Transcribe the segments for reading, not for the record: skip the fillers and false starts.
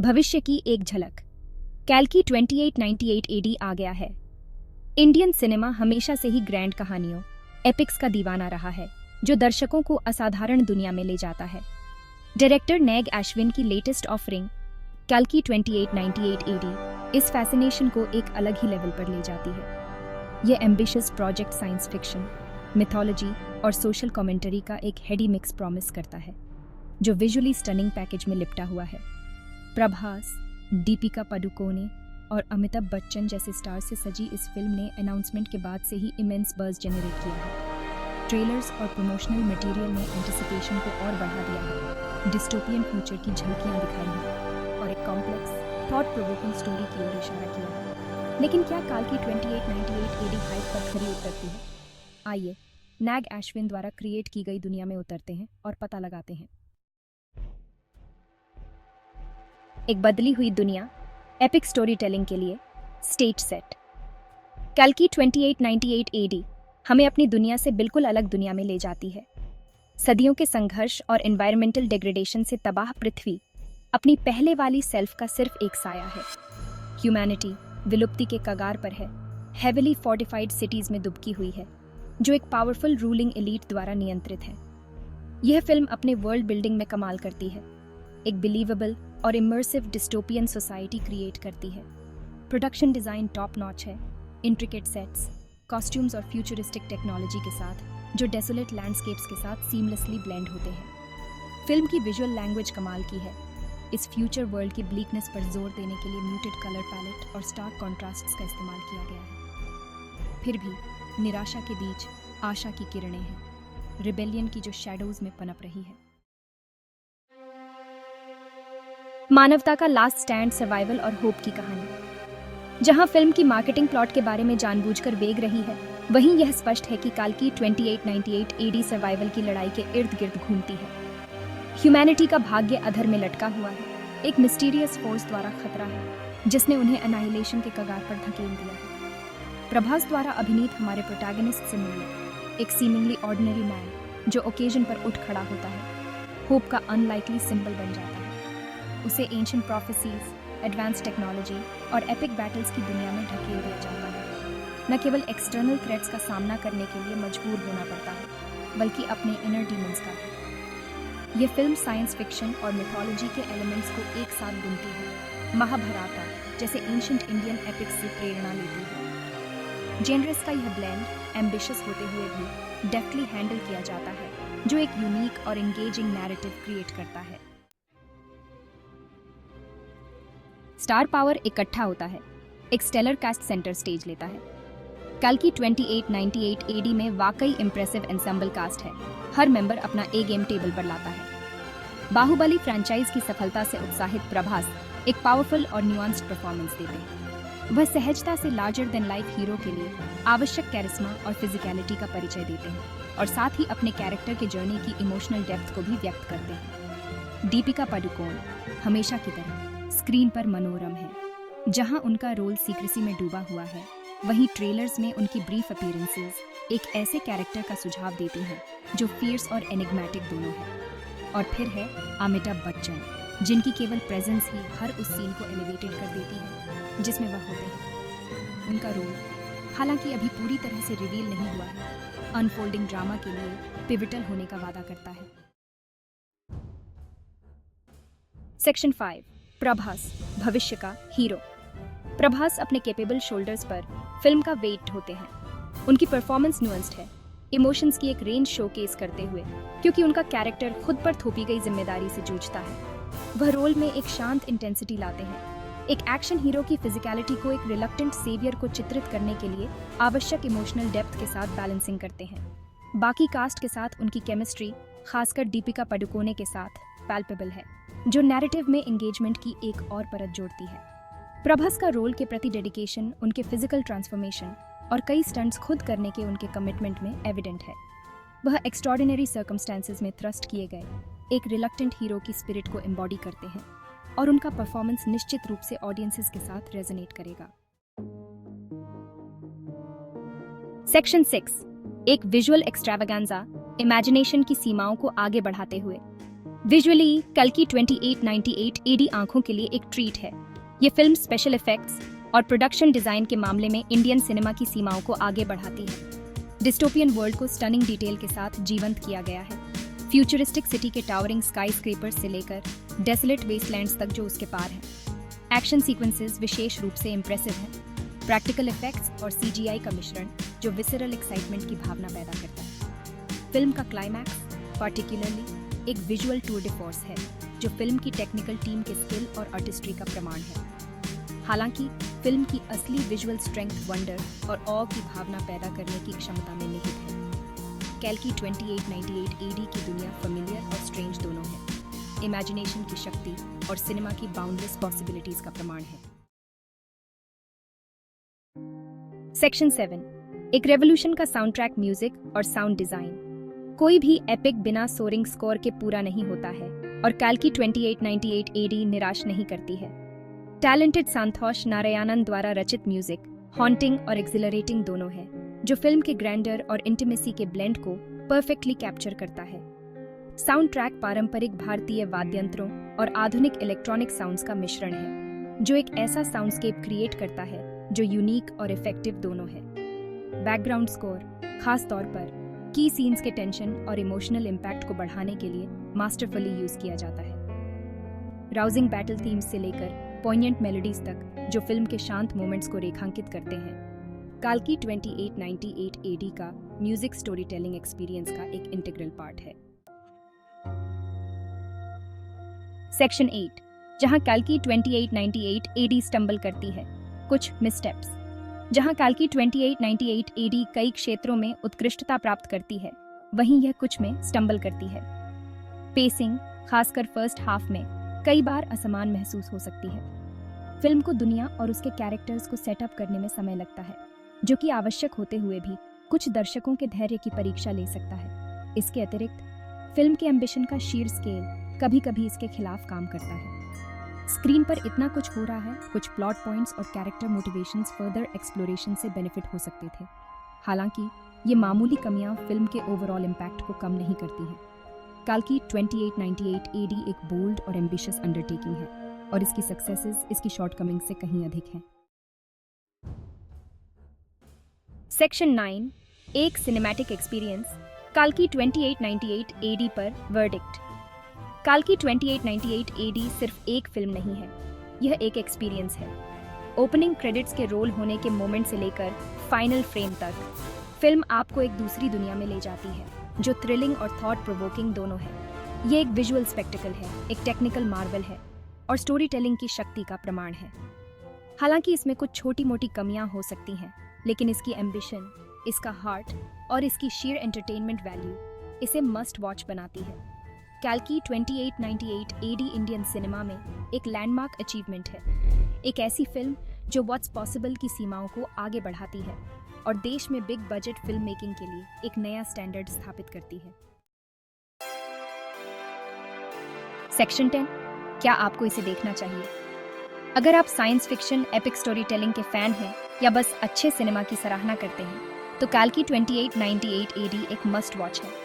भविष्य की एक झलक। कैल्की 2898 एडी आ गया है। इंडियन सिनेमा हमेशा से ही ग्रैंड कहानियों, एपिक्स का दीवाना रहा है, जो दर्शकों को असाधारण दुनिया में ले जाता है। डायरेक्टर नेग अश्विन की लेटेस्ट ऑफरिंग कैल्की 2898 एडी इस फैसिनेशन को एक अलग ही लेवल पर ले जाती है। यह ambitious project science fiction, mythology और सोशल कमेंटरी का एक हेडी मिक्स प्रॉमिस करता है, जो विजुअली स्टनिंग पैकेज में लिपटा हुआ है। प्रभास, दीपिका पादुकोणे और अमिताभ बच्चन जैसे स्टार से सजी इस फिल्म ने अनाउंसमेंट के बाद से ही इमेंस बज़ जनरेट किया है। ट्रेलर्स और प्रमोशनल मटेरियल ने एंटिसिपेशन को और बढ़ा दिया है, डिस्टोपियन फ्यूचर की झलकियां दिखाई हैं और एक कॉम्प्लेक्स, थॉट प्रोवोकिंग स्टोरी की ओर इशारा किया है। लेकिन क्या कैल्की 2898 एडी हाइप पर खरी उतरती है? आइए नेग अश्विन द्वारा क्रिएट की गई दुनिया में उतरते हैं और पता लगाते हैं। एक बदली हुई दुनिया, एपिक स्टोरी टेलिंग के लिए स्टेज सेट। कैल्की 2898 एडी हमें अपनी दुनिया से बिल्कुल अलग दुनिया में ले जाती है। सदियों के संघर्ष और एनवायरमेंटल डिग्रेडेशन से तबाह पृथ्वी अपनी पहले वाली सेल्फ का सिर्फ एक साया है। ह्यूमैनिटी विलुप्ति के कगार पर है, हेविली फोर्टिफाइड सिटीज में दुबकी हुई है, जो एक पावरफुल रूलिंग एलीट द्वारा नियंत्रित है। यह फिल्म अपने वर्ल्ड बिल्डिंग में कमाल करती है, एक बिलीवेबल और इमर्सिव डिस्टोपियन सोसाइटी क्रिएट करती है। प्रोडक्शन डिज़ाइन टॉप नॉच है, इंट्रिकेट सेट्स, कॉस्ट्यूम्स और फ्यूचरिस्टिक टेक्नोलॉजी के साथ, जो डेसोलेट लैंडस्केप्स के साथ सीमलेसली ब्लेंड होते हैं। फिल्म की विजुअल लैंग्वेज कमाल की है। इस फ्यूचर वर्ल्ड की ब्लीकनेस पर जोर देने के लिए म्यूटेड कलर पैलेट और स्टार्क कॉन्ट्रास्ट्स का इस्तेमाल किया गया है। फिर भी निराशा के बीच आशा की किरणें हैं, रिबेलियन की जो शैडोज में पनप रही है। मानवता का लास्ट स्टैंड, सर्वाइवल और होप की कहानी। जहां फिल्म की मार्केटिंग प्लॉट के बारे में जानबूझकर वेग रही है, वहीं यह स्पष्ट है कि कैल्की 2898 एडी सर्वाइवल की लड़ाई के इर्द गिर्द घूमती है। ह्यूमैनिटी का भाग्य अधर में लटका हुआ है, एक मिस्टीरियस फोर्स द्वारा खतरा है, जिसने उन्हें अनाहिलेशन के कगार पर धकेल दिया है। प्रभास द्वारा अभिनीत हमारे प्रोटैगनिस्ट से मिलिए एक सीमिंगली ऑर्डिनरी मैन, जो ओकेजन पर उठ खड़ा होता है, होप का अनलाइकली सिंबल बन जाता है। उसे एंशिएंट प्रोफेसीज, एडवांस टेक्नोलॉजी और एपिक बैटल्स की दुनिया में ढकेल दिया जाता है। न केवल एक्सटर्नल थ्रेट्स का सामना करने के लिए मजबूर होना पड़ता है, बल्कि अपने इनर डीमंस का भी। यह फिल्म साइंस फिक्शन और मिथोलॉजी के एलिमेंट्स को एक साथ बुनती है, महाभारता जैसे एंशिएंट इंडियन एपिक्स से प्रेरणा लेती है। जेनरस का यह ब्लेंड एम्बिशियस होते हुए भी डेफ्टली हैंडल किया जाता है, जो एक यूनिक और एंगेजिंग नैरेटिव क्रिएट करता है। स्टार पावर इकट्ठा होता है, एक स्टेलर कास्ट सेंटर स्टेज लेता है। कैल्की 2898 एडी में वाकई इंप्रेसिव एंसेंबल कास्ट है, हर मेंबर अपना ए गेम टेबल पर लाता है। बाहुबली फ्रेंचाइज की सफलता से उत्साहित प्रभास एक पावरफुल और न्यूआंस्ड परफॉर्मेंस देते हैं। वह सहजता से लार्जर देन लाइफ हीरो के लिए आवश्यक कैरिस्मा और फिजिकलिटी का परिचय देते हैं, और साथ ही अपने कैरेक्टर के जर्नी की इमोशनल डेप्थ को भी व्यक्त करते हैं। दीपिका पादुकोणे हमेशा की तरह स्क्रीन पर मनोरम है। जहां उनका रोल सीक्रेसी में डूबा हुआ है, वहीं ट्रेलर्स में उनकी ब्रीफ अपीयरेंसेस एक ऐसे कैरेक्टर का सुझाव देती हैं जो फियर्स और एनिग्मेटिक दोनों है। और फिर है अमिताभ बच्चन, जिनकी केवल प्रेजेंस ही हर उस सीन को एलिवेटेड कर देती है जिसमें वह होते हैं। उनका रोल, हालांकि अभी पूरी तरह से रिवील नहीं हुआ है, अनफोल्डिंग ड्रामा के लिए पिवटल होने का वादा करता है। सेक्शन 5, प्रभास, भविष्य का हीरो। प्रभास अपने कैपेबल शोल्डर्स पर फिल्म का वेट ढोते हैं। उनकी परफॉर्मेंस न्यूएंस्ड है, इमोशंस की एक रेंज शोकेस करते हुए, क्योंकि उनका कैरेक्टर खुद पर थोपी गई जिम्मेदारी से जूझता है। वह रोल में एक शांत इंटेंसिटी लाते हैं, एक एक्शन हीरो की फिजिकलिटी को एक रिलक्टेंट सेवियर को चित्रित करने के लिए आवश्यक इमोशनल डेप्थ के साथ बैलेंसिंग करते हैं। बाकी कास्ट के साथ उनकी केमिस्ट्री, खासकर दीपिका पादुकोणे के साथ, पैल्पेबल है, जो नैरेटिव में एंगेजमेंट की एक और परत जोड़ती है। प्रभास का रोल के प्रति डेडिकेशन, उनके फिजिकल ट्रांसफॉर्मेशन और कई स्टंट्स खुद करने के उनके कमिटमेंट में एविडेंट है। वह एक्स्ट्रॉर्डिनरी सर्कमस्टेंसेस में थ्रस्ट किए गए एक रिलक्टेंट हीरो की स्पिरिट को एम्बॉडी करते हैं, और उनका परफॉर्मेंस निश्चित रूप से ऑडियंसेस के साथ रेजोनेट करेगा। सेक्शन 6, एक विजुअल एक्सट्रावेगेंजा, इमेजिनेशन की सीमाओं को आगे बढ़ाते हुए। विजुअली कल की 2898 एडी आंखों के लिए एक ट्रीट है। ये फिल्म स्पेशल इफेक्ट्स और प्रोडक्शन डिजाइन के मामले में इंडियन सिनेमा की सीमाओं को आगे बढ़ाती है। डिस्टोपियन वर्ल्ड को स्टनिंग डिटेल के साथ जीवंत किया गया है। फ्यूचरिस्टिक सिटी के टावरिंग स्काईस्क्रेपर्स से लेकर डेसोलेट वेस्टलैंड्स तक जो उसके पार हैं। एक्शन सीक्वेंसेस विशेष रूप से इम्प्रेसिव हैं। प्रैक्टिकल इफेक्ट्स और सीजीआई का मिश्रण जो विसरल एक्साइटमेंट की भावना पैदा करता है। फिल्म का क्लाइमैक्स पार्टिकुलरली एक विजुअल टूर डे फोर्स है जो फिल्म की टेक्निकल टीम के स्किल और आर्टिस्ट्री का प्रमाण है। हालांकि फिल्म की असली विजुअल स्ट्रेंथ वंडर और ऑ की भावना पैदा करने की क्षमता में निहित है। कैल्की 2898 एडी की दुनिया फेमिलियर और स्ट्रेंज दोनों है। इमेजिनेशन की शक्ति और सिनेमा की बाउंडलेस पॉसिबिलिटीज का प्रमाण है। सेक्शन 7, एक रेवोल्यूशन का साउंड ट्रैक म्यूजिक और साउंड डिजाइन। कोई भी एपिक बिना सोरिंग स्कोर के पूरा नहीं होता है और कैल्की 2898 एडी निराश नहीं करती है। टैलेंटेड संतोष नारायणन द्वारा रचित म्यूजिक हॉन्टिंग और एक्सिलरेटिंग दोनों है, जो फिल्म के ग्रैंडर और इंटीमेसी के ब्लेंड को परफेक्टली कैप्चर करता है। साउंड ट्रैक पारंपरिक भारतीय वाद्यंत्रों और आधुनिक इलेक्ट्रॉनिक साउंड्स का मिश्रण है, जो एक ऐसा साउंडस्केप क्रिएट करता है जो यूनिक और इफेक्टिव दोनों है। बैकग्राउंड स्कोर खास तौर पर की सीन्स के टेंशन और इमोशनल इम्पैक्ट को बढ़ाने के लिए मास्टरफुली यूज किया जाता है। राउजिंग बैटल थीम्स से लेकर पॉइंटेंट मेलोडीज तक जो फिल्म के शांत मोमेंट्स को रेखांकित करते हैं। कैल्की 2898 एडी का म्यूजिक स्टोरी टेलिंग एक्सपीरियंस का एक इंटीग्रल पार्ट है। सेक्शन 8, जहां कैल्की 2898 एडी स्टंबल करती है। कुछ मिसस्टेप्स। जहां कैल्की 2898 एडी कई क्षेत्रों में उत्कृष्टता प्राप्त करती है, वहीं यह कुछ में स्टंबल करती है। पेसिंग, खासकर फर्स्ट हाफ में, कई बार असमान महसूस हो सकती है। फिल्म को दुनिया और उसके कैरेक्टर्स को सेटअप करने में समय लगता है, जो कि आवश्यक होते हुए भी कुछ दर्शकों के धैर्य की परीक्षा ले सकता है। इसके अतिरिक्त फिल्म के एम्बिशन का शीर स्केल कभी-कभी इसके खिलाफ काम करता है। स्क्रीन पर इतना कुछ हो रहा है, कुछ प्लॉट पॉइंट्स और कैरेक्टर मोटिवेशंस फर्दर एक्सप्लोरेशन से बेनिफिट हो सकते थे। हालांकि ये मामूली कमियां फिल्म के ओवरऑल इम्पैक्ट को कम नहीं करती हैं। कैल्की 2898 एडी एक बोल्ड और एम्बिशियस अंडरटेकिंग है और इसकी सक्सेसेस इसकी शॉर्टकमिंग से कहीं अधिक हैं। सेक्शन 9, एक सिनेमैटिक एक्सपीरियंस। कैल्की 2898 एडी पर वर्डिक्ट। कैल्की 2898 एडी सिर्फ एक फिल्म नहीं है, यह एक एक्सपीरियंस है। ओपनिंग क्रेडिट्स के रोल होने के मोमेंट से लेकर फाइनल फ्रेम तक फिल्म आपको एक दूसरी दुनिया में ले जाती है, जो थ्रिलिंग और थॉट प्रोवोकिंग दोनों है। ये एक विजुअल स्पेक्टिकल है, एक टेक्निकल मार्वल है और स्टोरी टेलिंग की शक्ति का प्रमाण है। हालांकि इसमें कुछ छोटी मोटी कमियां हो सकती हैं, लेकिन इसकी एम्बिशन, इसका हार्ट और इसकी शेयर एंटरटेनमेंट वैल्यू इसे मस्ट वॉच बनाती है। कैल्की 2898 एडी इंडियन सिनेमा में एक लैंडमार्क अचीवमेंट है, एक ऐसी फिल्म जो व्हाट्स पॉसिबल की सीमाओं को आगे बढ़ाती है और देश में बिग बजट फिल्म मेकिंग के लिए एक नया स्टैंडर्ड स्थापित करती है। सेक्शन 10, क्या आपको इसे देखना चाहिए? अगर आप science fiction epic story telling के फैन हैं या बस अच्छे सिनेमा की सराहना करते हैं, तो कैल्की 2898 एडी एक मस्ट वॉच है।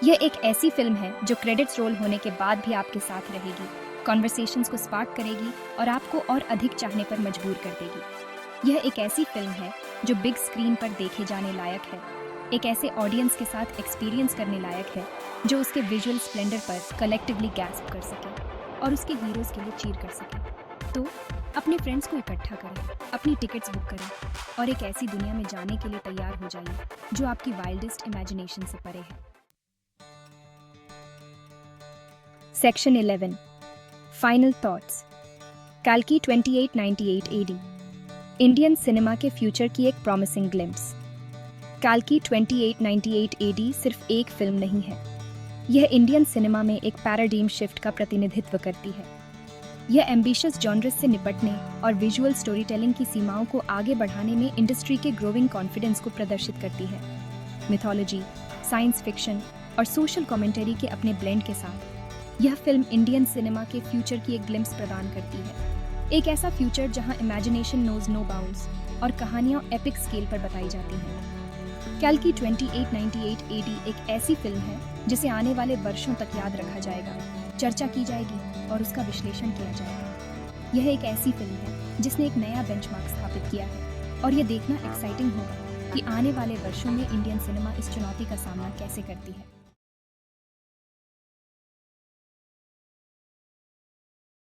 यह एक ऐसी फिल्म है जो क्रेडिट्स रोल होने के बाद भी आपके साथ रहेगी, कॉन्वर्सेशंस को स्पार्क करेगी और आपको और अधिक चाहने पर मजबूर कर देगी। यह एक ऐसी फिल्म है जो बिग स्क्रीन पर देखे जाने लायक है, एक ऐसे ऑडियंस के साथ एक्सपीरियंस करने लायक है जो उसके विजुअल स्प्लेंडर पर कलेक्टिवली गैस्प कर सके और उसके हीरोज के लिए चीर कर सके। तो अपने फ्रेंड्स को इकट्ठा करें, अपनी टिकट्स बुक करें और एक ऐसी दुनिया में जाने के लिए तैयार हो जाइए जो आपकी वाइल्डेस्ट इमेजिनेशन से परे है। Section 11, final thoughts. कैल्की 2898 एडी इंडियन सिनेमा के फ्यूचर की एक प्रॉमिसिंग ग्लिम्प्स। कैल्की 2898 एडी सिर्फ एक फिल्म नहीं है, यह इंडियन सिनेमा में एक पैराडाइम शिफ्ट का प्रतिनिधित्व करती है। यह एम्बिशियस जॉनर्स से निपटने और विजुअल स्टोरी टेलिंग की सीमाओं को आगे बढ़ाने में इंडस्ट्री के ग्रोइंग कॉन्फिडेंस को प्रदर्शित करती है। मिथोलॉजी, साइंस फिक्शन और सोशल कमेंटरी के अपने ब्लेंड के साथ यह फिल्म इंडियन सिनेमा के फ्यूचर की एक ग्लिम्प्स प्रदान करती है, एक ऐसा फ्यूचर जहां इमेजिनेशन नोज नो बाउंड्स और कहानियां एपिक स्केल पर बताई जाती हैं। कैल्की 2898 एडी एक ऐसी फिल्म है जिसे आने वाले वर्षों तक याद रखा जाएगा। चर्चा की जाएगी और उसका विश्लेषण किया जाएगा। यह एक ऐसी फिल्म है जिसने एक नया बेंचमार्क स्थापित किया है और यह देखना एक्साइटिंग होगा कि आने वाले वर्षों में इंडियन सिनेमा इस चुनौती का सामना कैसे करती है।